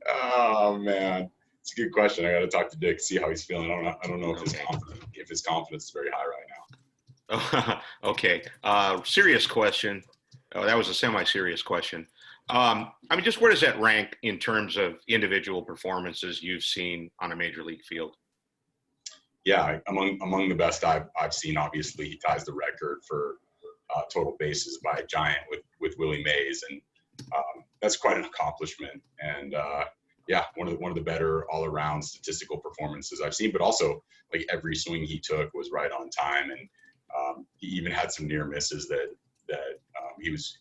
Oh man, it's a good question. I got to talk to Dick, see how he's feeling. I don't know if his confidence is very high right now. Okay. Serious question. Oh, that was a semi-serious question. I mean, just where does that rank in terms of individual performances you've seen on a major league field? Yeah, among the best I've seen. Obviously, he ties the record for total bases by a giant with Willie Mays, and that's quite an accomplishment. And yeah, one of the better all around statistical performances I've seen. But also, like every swing he took was right on time, and he even had some near misses that he was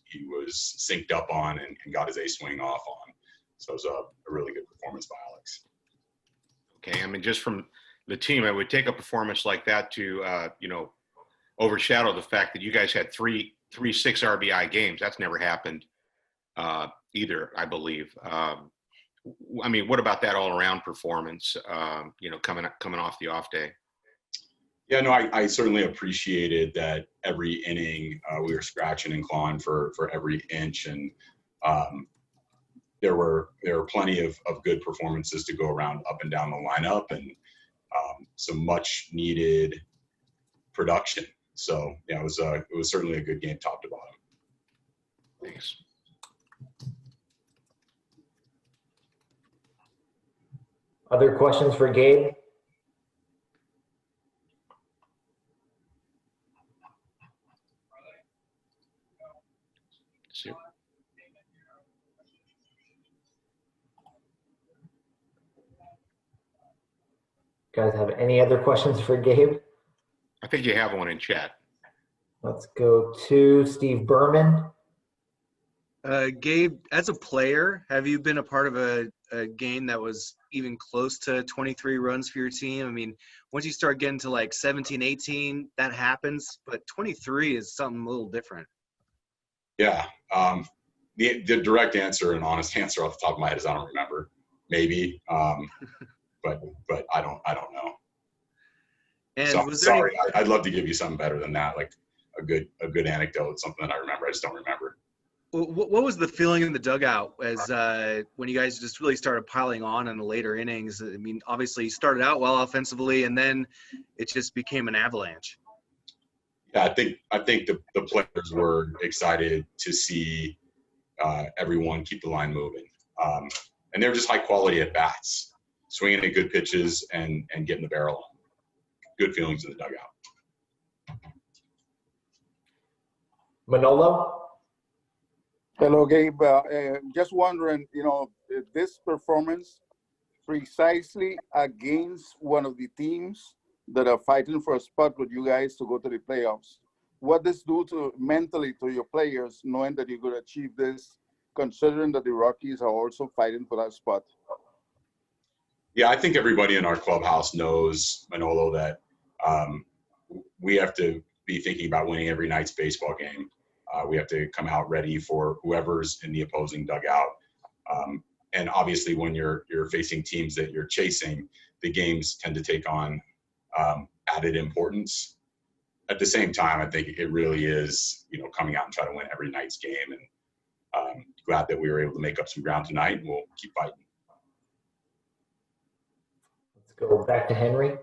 synced up on and got his A swing off on. So it was a really good performance by Alex. Okay, I mean, just from the team, I would take a performance like that to overshadow the fact that you guys had three 6 RBI games. That's never happened either, I believe. I mean, what about that all-around performance? Coming off the off day. Yeah, no, I certainly appreciated that every inning we were scratching and clawing for every inch, and there were plenty of good performances to go around up and down the lineup, and some much needed production. So yeah, it was certainly a good game top to bottom. Thanks. Other questions for Gabe? Sure. Guys have any other questions for Gabe? I think you have one in chat. Let's go to Steve Berman. Gabe, as a player, have you been a part of a game that was even close to 23 runs for your team? I mean, once you start getting to like 17, 18, that happens, but 23 is something a little different. Yeah. The direct answer and honest answer off the top of my head is I don't remember. Maybe. But I don't know. And so was there sorry, I'd love to give you something better than that, like a good anecdote, something that I remember. I just don't remember. What was the feeling in the dugout as when you guys just really started piling on in the later innings? I mean, obviously you started out well offensively, and then it just became an avalanche. Yeah, I think the players were excited to see everyone keep the line moving, and they're just high quality at bats, swinging at good pitches and getting the barrel. Good feelings in the dugout. Manolo? Hello, Gabe. Just wondering, this performance precisely against one of the teams that are fighting for a spot with you guys to go to the playoffs. What does do mentally to your players, knowing that you could achieve this, considering that the Rockies are also fighting for that spot? Yeah, I think everybody in our clubhouse knows, Manolo, that we have to be thinking about winning every night's baseball game. We have to come out ready for whoever's in the opposing dugout. And obviously, when you're facing teams that you're chasing, the games tend to take on added importance. At the same time, I think it really is, coming out and try to win every night's game. And glad that we were able to make up some ground tonight, and we'll keep fighting. Let's go back to Henry.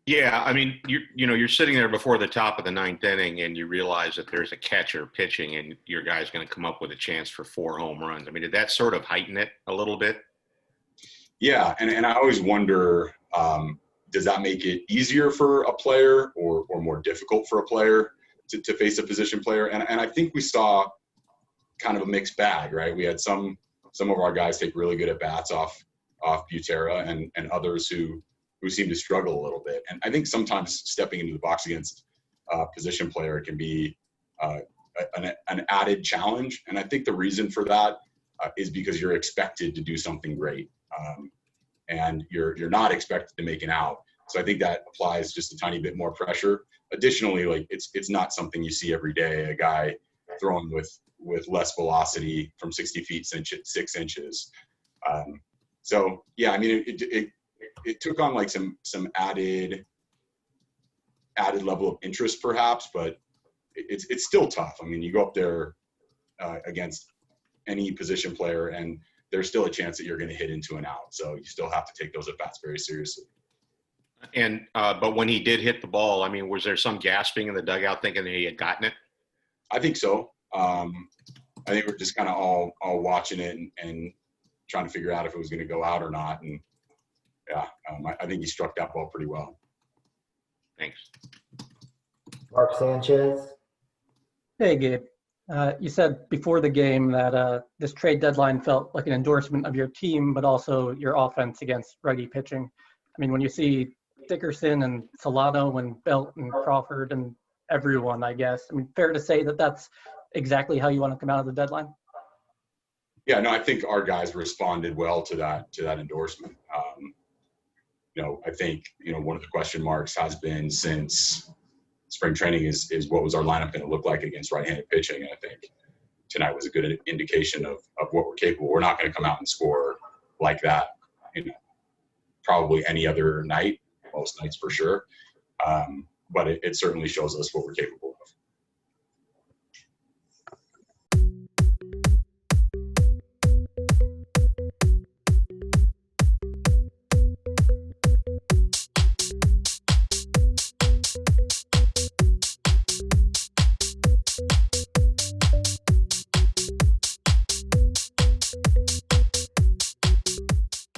Yeah, I mean, you're sitting there before the top of the 9th inning, and you realize that there's a catcher pitching, and your guy's going to come up with a chance for 4 home runs. I mean, did that sort of heighten it a little bit? Yeah, and I always wonder, does that make it easier for a player or more difficult for a player to face a position player? And I think we saw kind of a mixed bag, right? We had some of our guys take really good at bats off Butera, and others who seem to struggle a little bit. And I think sometimes stepping into the box against a position player can be an added challenge. And I think the reason for that is because you're expected to do something great, and you're not expected to make an out. So I think that applies just a tiny bit more pressure. Additionally, like it's not something you see every day, a guy throwing with less velocity from 60 feet 6 inches. So yeah, I mean, it took on like some added level of interest perhaps, but it's still tough. I mean, you go up there against any position player, and there's still a chance that you're going to hit into an out. So you still have to take those at bats very seriously. And but when he did hit the ball, I mean, was there some gasping in the dugout thinking that he had gotten it? I think so. I think we're just kind of all watching it and trying to figure out if it was going to go out or not. And yeah, I think he struck that ball pretty well. Thanks. Mark Sanchez. Hey, Gabe. You said before the game that this trade deadline felt like an endorsement of your team, but also your offense against righty pitching. I mean, when you see Dickerson and Solano and Belt and Crawford and everyone, I guess, I mean, fair to say that that's exactly how you want to come out of the deadline? Yeah, no, I think our guys responded well to that endorsement. I think, one of the question marks has been since spring training is what was our lineup going to look like against right-handed pitching. And I think tonight was a good indication of what we're capable. We're not going to come out and score like that, probably any other night, most nights for sure. But it certainly shows us what we're capable of.